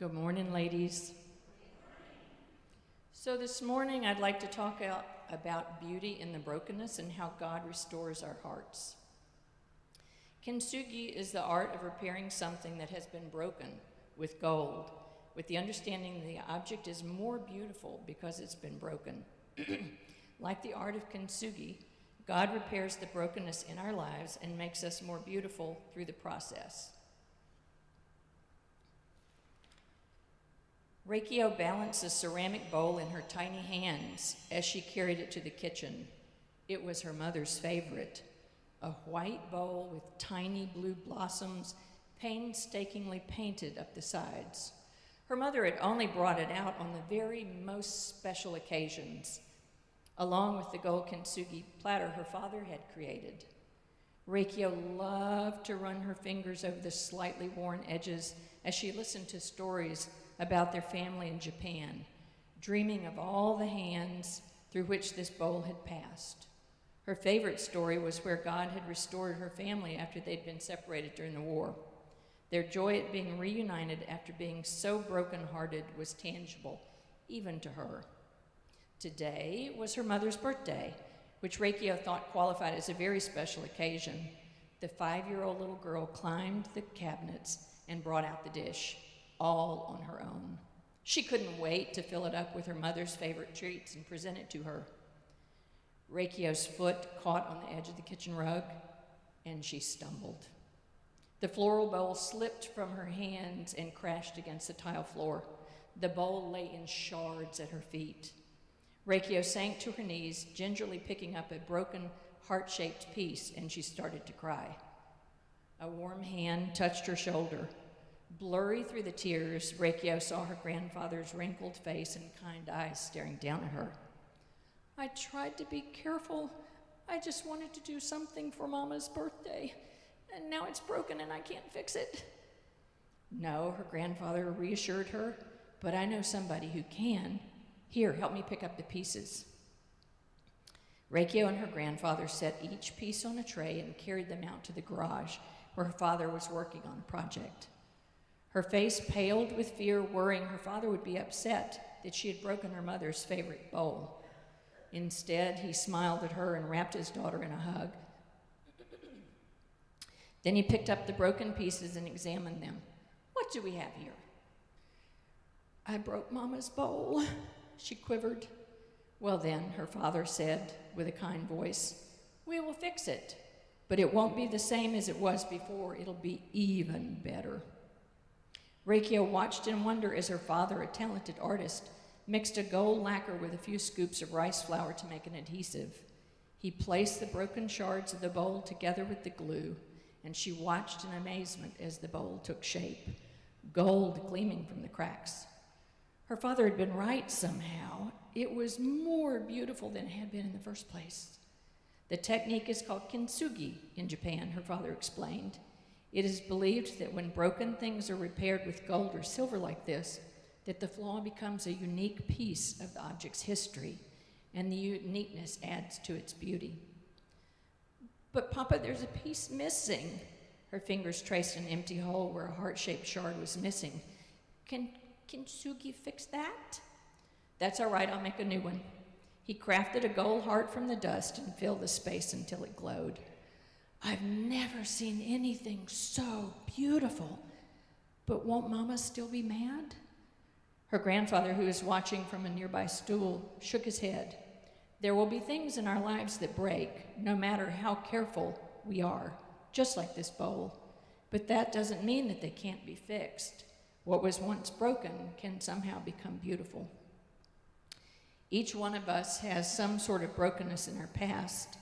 Good morning, ladies. So this morning I'd like to talk about beauty in the brokenness and how God restores our hearts. Kintsugi is the art of repairing something that has been broken with gold, with the understanding that the object is more beautiful because it's been broken. Like the art of kintsugi, God repairs the brokenness in our lives and makes us more beautiful through the process. Reikio balanced a ceramic bowl in her tiny hands as she carried it to the kitchen. It was her mother's favorite, a white bowl with tiny blue blossoms painstakingly painted up the sides. Her mother had only brought it out on the very most special occasions, along with the gold kintsugi platter her father had created. Reikio loved to run her fingers over the slightly worn edges as she listened to stories about their family in Japan, dreaming of all the hands through which this bowl had passed. Her favorite story was where God had restored her family after they'd been separated during the war. Their joy at being reunited after being so brokenhearted was tangible, even to her. Today was her mother's birthday, which Reikio thought qualified as a very special occasion. The 5-year-old little girl climbed the cabinets and brought out the dish, all on her own. She couldn't wait to fill it up with her mother's favorite treats and present it to her. Reikio's foot caught on the edge of the kitchen rug, and she stumbled. The floral bowl slipped from her hands and crashed against the tile floor. The bowl lay in shards at her feet. Reikio sank to her knees, gingerly picking up a broken, heart-shaped piece, and she started to cry. A warm hand touched her shoulder. Blurry through the tears, Reikio saw her grandfather's wrinkled face and kind eyes staring down at her. "I tried to be careful. I just wanted to do something for Mama's birthday, and now it's broken and I can't fix it." "No," her grandfather reassured her, "but I know somebody who can. Here, help me pick up the pieces." Reikio and her grandfather set each piece on a tray and carried them out to the garage where her father was working on a project. Her face paled with fear, worrying her father would be upset that she had broken her mother's favorite bowl. Instead, he smiled at her and wrapped his daughter in a hug. Then he picked up the broken pieces and examined them. "What do we have here?" "I broke Mama's bowl," she quivered. "Well then," her father said with a kind voice, "we will fix it, but it won't be the same as it was before. It'll be even better." Reikio watched in wonder as her father, a talented artist, mixed a gold lacquer with a few scoops of rice flour to make an adhesive. He placed the broken shards of the bowl together with the glue, and she watched in amazement as the bowl took shape, gold gleaming from the cracks. Her father had been right somehow. It was more beautiful than it had been in the first place. "The technique is called kintsugi in Japan," her father explained. "It is believed that when broken things are repaired with gold or silver like this, that the flaw becomes a unique piece of the object's history, and the uniqueness adds to its beauty." "But Papa, there's a piece missing." Her fingers traced an empty hole where a heart-shaped shard was missing. Can Kintsugi fix that?" "That's all right, I'll make a new one." He crafted a gold heart from the dust and filled the space until it glowed. "I've never seen anything so beautiful. But won't Mama still be mad?" Her grandfather, who was watching from a nearby stool, shook his head. "There will be things in our lives that break, no matter how careful we are, just like this bowl. But that doesn't mean that they can't be fixed. What was once broken can somehow become beautiful." Each one of us has some sort of brokenness in our past.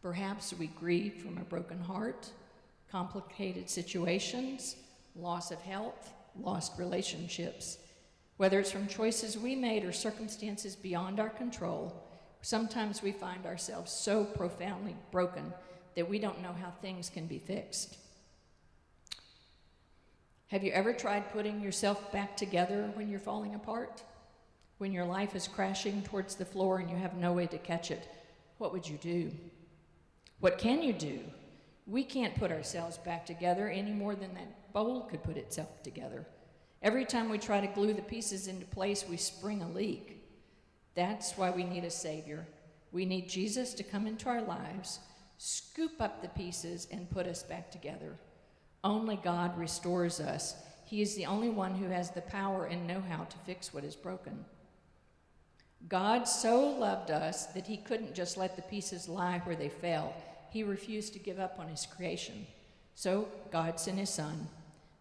Perhaps we grieve from a broken heart, complicated situations, loss of health, lost relationships. Whether it's from choices we made or circumstances beyond our control, sometimes we find ourselves so profoundly broken that we don't know how things can be fixed. Have you ever tried putting yourself back together when you're falling apart? When your life is crashing towards the floor and you have no way to catch it, what would you do? What can you do? We can't put ourselves back together any more than that bowl could put itself together. Every time we try to glue the pieces into place, we spring a leak. That's why we need a Savior. We need Jesus to come into our lives, scoop up the pieces, and put us back together. Only God restores us. He is the only one who has the power and know-how to fix what is broken. God so loved us that he couldn't just let the pieces lie where they fell. He refused to give up on his creation. So God sent his Son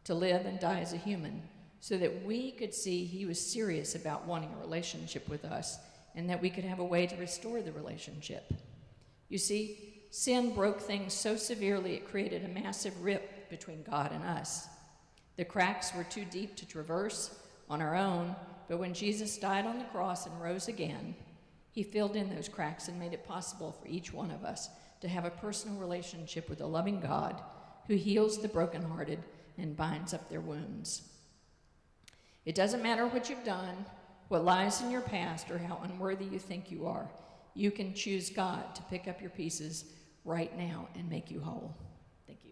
to live and die as a human so that we could see he was serious about wanting a relationship with us and that we could have a way to restore the relationship. You see, sin broke things so severely it created a massive rift between God and us. The cracks were too deep to traverse on our own, but when Jesus died on the cross and rose again, he filled in those cracks and made it possible for each one of us to have a personal relationship with a loving God who heals the brokenhearted and binds up their wounds. It doesn't matter what you've done, what lies in your past, or how unworthy you think you are. You can choose God to pick up your pieces right now and make you whole. Thank you.